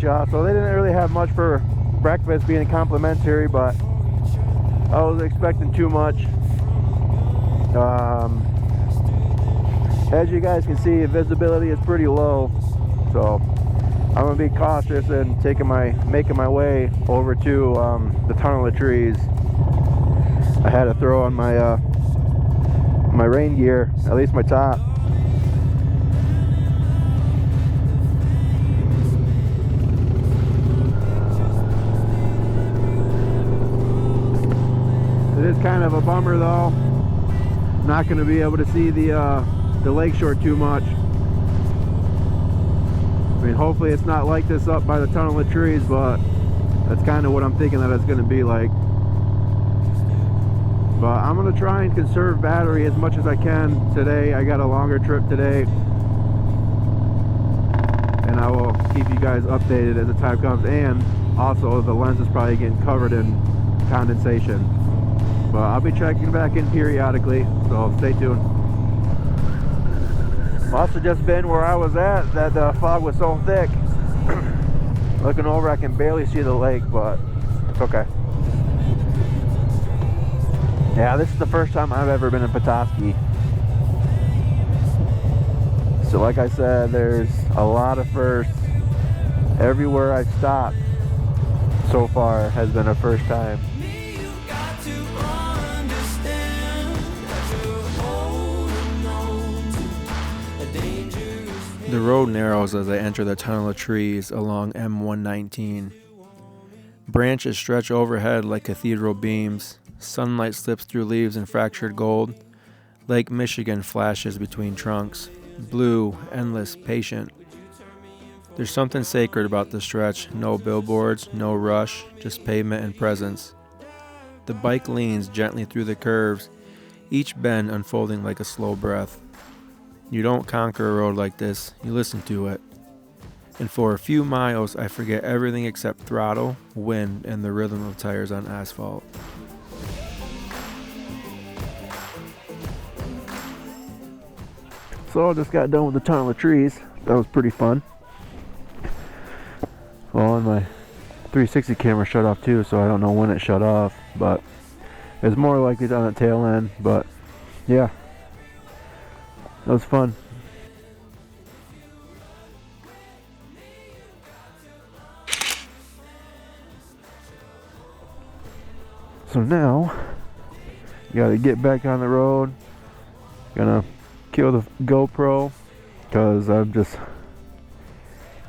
So they didn't really have much for breakfast, being complimentary, but I was expecting too much. As you guys can see, visibility is pretty low, so I'm gonna be cautious and making my way over to the tunnel of trees. I had to throw on my my rain gear, at least my top. It is kind of a bummer though. Not going to be able to see the lakeshore too much. I mean, hopefully it's not like this up by the tunnel of trees, but that's kind of what I'm thinking that it's going to be like. But I'm going to try and conserve battery as much as I can today. I got a longer trip today, and I will keep you guys updated as the time comes. And also the lens is probably getting covered in condensation. But I'll be checking back in periodically, so stay tuned. Must have just been where I was at that the fog was so thick. Looking over, I can barely see the lake, but it's okay. Yeah, this is the first time I've ever been in Petoskey. So like I said, there's a lot of firsts. Everywhere I've stopped so far has been a first time. The road narrows as I enter the tunnel of trees along M119. Branches stretch overhead like cathedral beams. Sunlight slips through leaves in fractured gold. Lake Michigan flashes between trunks. Blue, endless, patient. There's something sacred about the stretch. No billboards, no rush, just pavement and presence. The bike leans gently through the curves, each bend unfolding like a slow breath. You don't conquer a road like this, you listen to it. And for a few miles, I forget everything except throttle, wind, and the rhythm of tires on asphalt. So I just got done with the tunnel of trees. That was pretty fun. Well, and my 360 camera shut off too, so I don't know when it shut off, but it's more likely on the tail end. But yeah, that was fun. So now, gotta get back on the road. Gonna kill the GoPro, because I'm just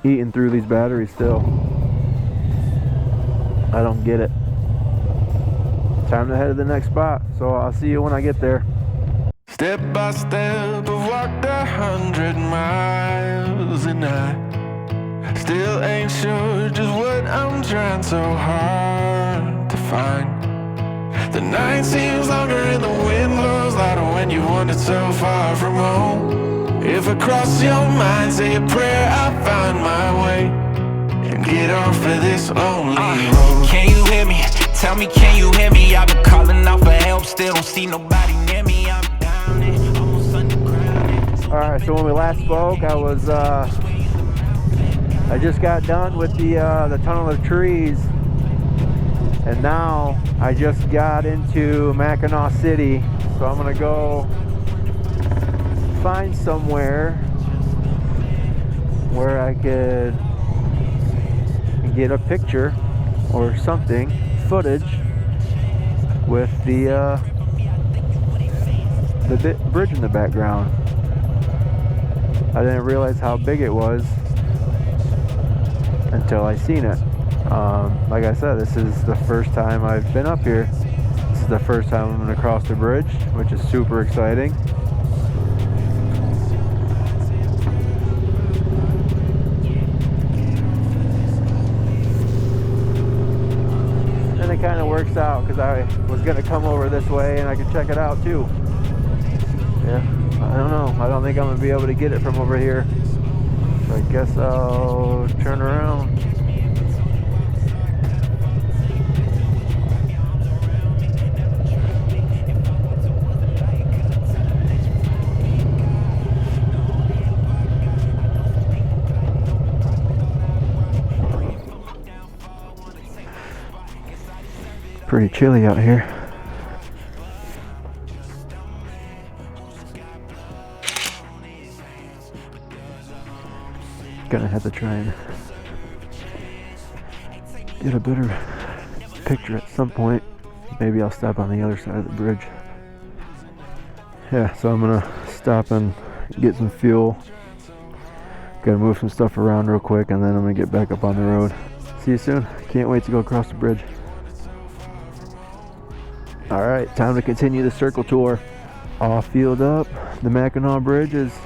eating through these batteries still. I don't get it. Time to head to the next spot, so I'll see you when I get there. Step by step, I've walked 100 miles, and I still ain't sure just what I'm trying so hard to find. The night seems longer and the wind blows louder when you wander so far from home. If I cross your mind, say a prayer, I'll find my way and get off of this lonely road. Can you hear me? Tell me, can you hear me? I've been calling out for help, still don't see nobody near me. I'm down and almost underground. Alright, so when we last spoke, I just got done with the tunnel of trees, and now I just got into Mackinac City. So I'm gonna go find somewhere where I could get a picture or something, footage with the bridge in the background. I didn't realize how big it was until I seen it. Like I said, this is the first time I've been up here. This is the first time I'm going to cross the bridge, which is super exciting. And it kind of works out because I was going to come over this way and I could check it out too. Yeah, I don't know. I don't think I'm going to be able to get it from over here. So I guess I'll turn around. pretty chilly out here. Gonna have to try and get a better picture at some point. Maybe I'll stop on the other side of the bridge. Yeah, so I'm gonna stop and get some fuel. Gotta move some stuff around real quick, and then I'm gonna get back up on the road. See you soon. Can't wait to go across the bridge. Alright, time to continue the circle tour. All fueled up. The Mackinac Bridge is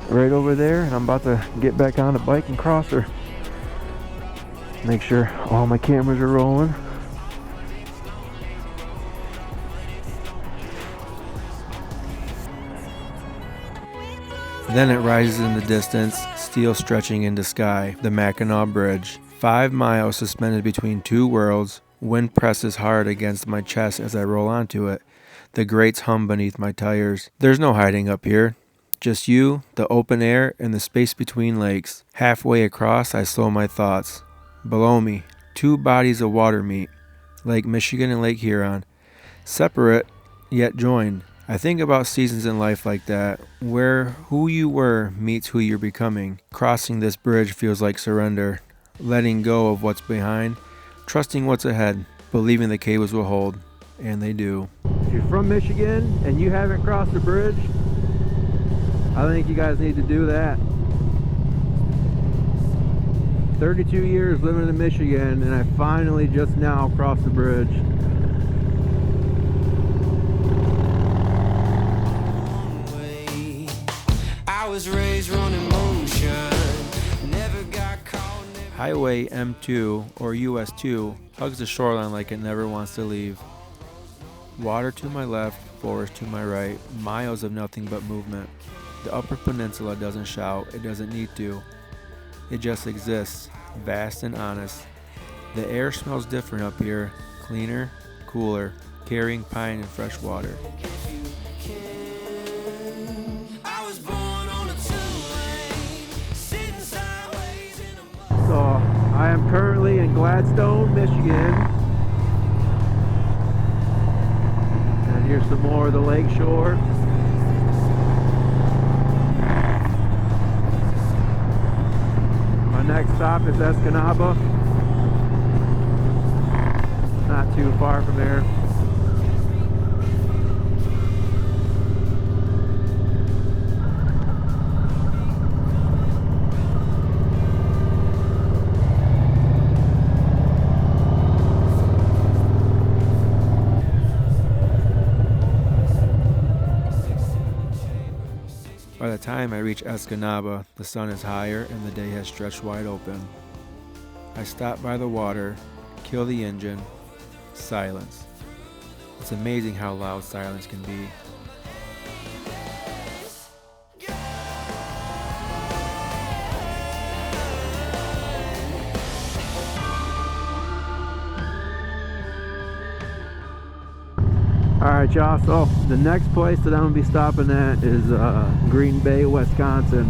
right over there, and I'm about to get back on the bike and cross her. Make sure all my cameras are rolling. Then it rises in the distance, steel stretching into sky, the Mackinac Bridge. 5 miles suspended between two worlds. Wind presses hard against my chest as I roll onto it. The grates hum beneath my tires. There's no hiding up here. Just you, the open air, and the space between lakes. Halfway across, I slow my thoughts. Below me, 2 bodies of water meet. Lake Michigan and Lake Huron. Separate, yet joined. I think about seasons in life like that, where who you were meets who you're becoming. Crossing this bridge feels like surrender. Letting go of what's behind. Trusting what's ahead. Believing the cables will hold. And they do. If you're from Michigan and you haven't crossed the bridge, I think you guys need to do that. 32 years living in Michigan, and I finally just now crossed the bridge. I was raised running motion, never got caught. Highway M2 or US 2 hugs the shoreline like it never wants to leave. Water to my left, forest to my right, miles of nothing but movement. The Upper Peninsula doesn't shout, it doesn't need to. It just exists, vast and honest. The air smells different up here, cleaner, cooler, carrying pine and fresh water. So, I am currently in Gladstone, Michigan. And here's some more of the lake shore. My next stop is Escanaba. Not too far from here. By the time I reach Escanaba, the sun is higher and the day has stretched wide open. I stop by the water, kill the engine, silence. It's amazing how loud silence can be. Alright y'all, so the next place that I'm going to be stopping at is Green Bay, Wisconsin.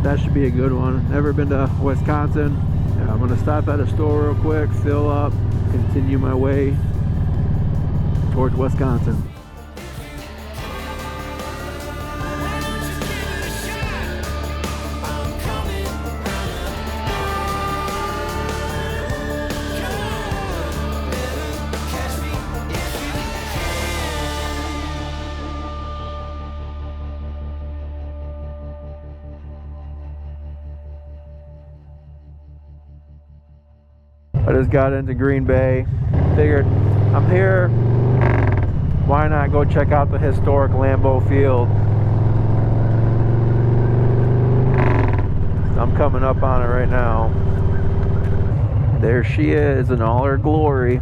That should be a good one. Never been to Wisconsin. Yeah, I'm going to stop at a store real quick, fill up, continue my way towards Wisconsin. I just got into Green Bay. Figured I'm here, why not go check out the historic Lambeau Field. I'm coming up on it right now. There she is in all her glory.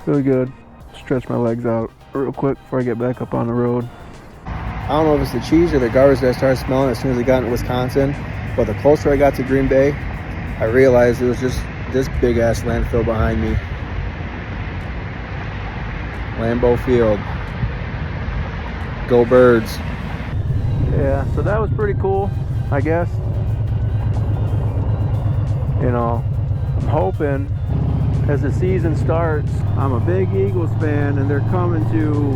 Really good. Stretch my legs out real quick before I get back up on the road. I don't know if it's the cheese or the garbage that I started smelling as soon as I got into Wisconsin, but the closer I got to Green Bay, I realized it was just this big ass landfill behind me. Lambeau Field. Go Birds. Yeah, so that was pretty cool, I guess. You know, I'm hoping as the season starts, I'm a big Eagles fan and they're coming to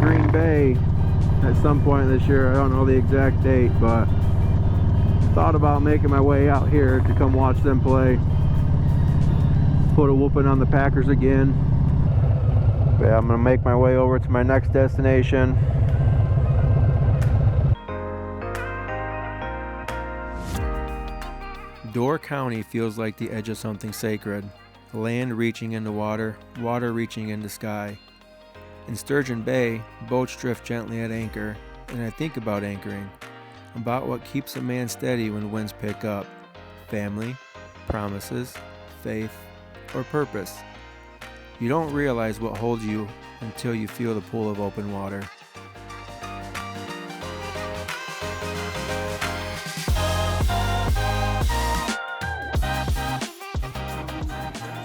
Green Bay at some point this year. I don't know the exact date, but thought about making my way out here to come watch them play. Put a whooping on the Packers again. But yeah, I'm gonna make my way over to my next destination. Door County feels like the edge of something sacred. Land reaching into water, water reaching into sky. In Sturgeon Bay, boats drift gently at anchor, and I think about anchoring, about what keeps a man steady when winds pick up. Family, promises, faith, or purpose. You don't realize what holds you until you feel the pull of open water.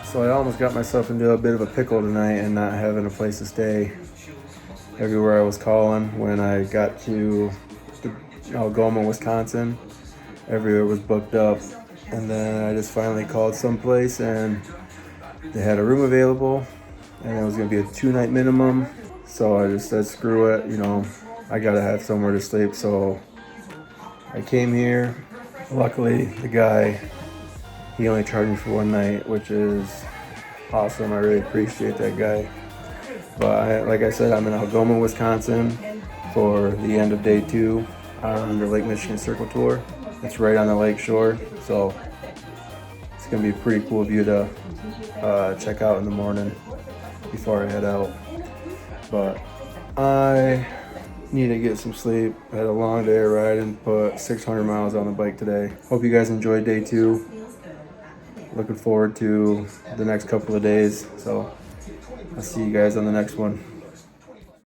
So I almost got myself into a bit of a pickle tonight and not having a place to stay. Everywhere I was calling when I got to Algoma, Wisconsin, everywhere was booked up. And then I just finally called someplace and they had a room available and it was gonna be a 2-night minimum. So I just said, screw it, you know, I gotta have somewhere to sleep. So I came here. Luckily, the guy, he only charged me for 1 night, which is awesome. I really appreciate that guy. But like I said, I'm in Algoma, Wisconsin for the end of day 2 on the Lake Michigan Circle Tour. It's right on the lake shore, so it's gonna be a pretty cool view to check out in the morning before I head out. But I need to get some sleep. I had a long day of riding, put 600 miles on the bike today. Hope you guys enjoyed day 2. Looking forward to the next couple of days. So I'll see you guys on the next one.